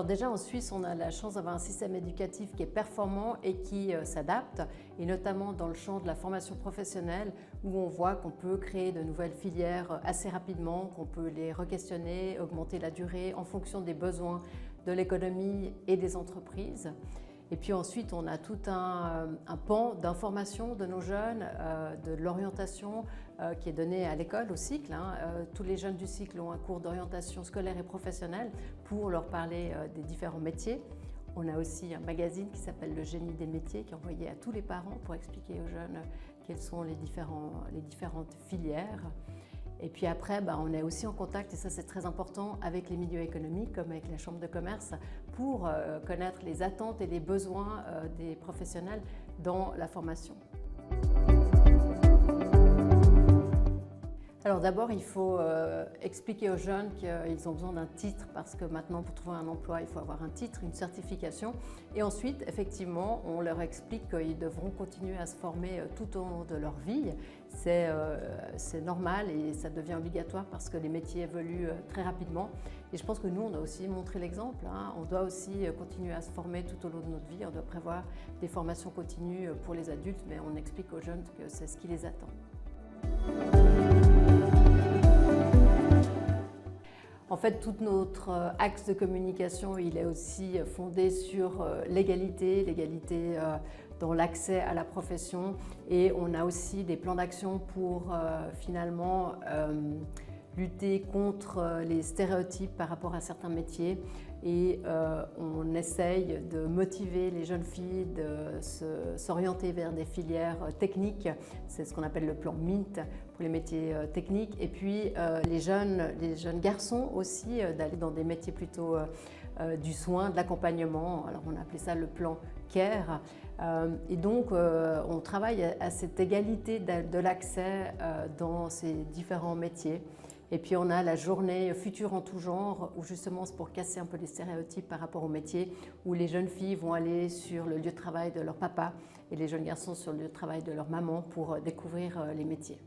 Alors déjà en Suisse, on a la chance d'avoir un système éducatif qui est performant et qui s'adapte, et notamment dans le champ de la formation professionnelle où on voit qu'on peut créer de nouvelles filières assez rapidement, qu'on peut les re-questionner, augmenter la durée en fonction des besoins de l'économie et des entreprises. Et puis ensuite, on a tout un pan d'information de nos jeunes, de l'orientation qui est donnée à l'école, au cycle. Tous les jeunes du cycle ont un cours d'orientation scolaire et professionnelle pour leur parler des différents métiers. On a aussi un magazine qui s'appelle Le Génie des métiers qui est envoyé à tous les parents pour expliquer aux jeunes quelles sont les différentes filières. Et puis après, on est aussi en contact, et ça c'est très important, avec les milieux économiques comme avec la Chambre de commerce pour connaître les attentes et les besoins des professionnels dans la formation. Alors d'abord, il faut expliquer aux jeunes qu'ils ont besoin d'un titre parce que maintenant, pour trouver un emploi, il faut avoir un titre, une certification. Et ensuite, effectivement, on leur explique qu'ils devront continuer à se former tout au long de leur vie. C'est normal et ça devient obligatoire parce que les métiers évoluent très rapidement. Et je pense que nous, on a aussi montré l'exemple. On doit aussi continuer à se former tout au long de notre vie. On doit prévoir des formations continues pour les adultes, mais on explique aux jeunes que c'est ce qui les attend. En fait, tout notre axe de communication, il est aussi fondé sur l'égalité dans l'accès à la profession, et on a aussi des plans d'action pour finalement lutter contre les stéréotypes par rapport à certains métiers, et on essaye de motiver les jeunes filles de s'orienter vers des filières techniques. C'est ce qu'on appelle le plan MINT pour les métiers techniques, et puis les jeunes garçons aussi d'aller dans des métiers plutôt du soin, de l'accompagnement. Alors on a appelé ça le plan CARE, et donc on travaille à cette égalité de l'accès dans ces différents métiers. Et puis on a la journée Futur en tout genre, où justement c'est pour casser un peu les stéréotypes par rapport au métier, où les jeunes filles vont aller sur le lieu de travail de leur papa et les jeunes garçons sur le lieu de travail de leur maman pour découvrir les métiers.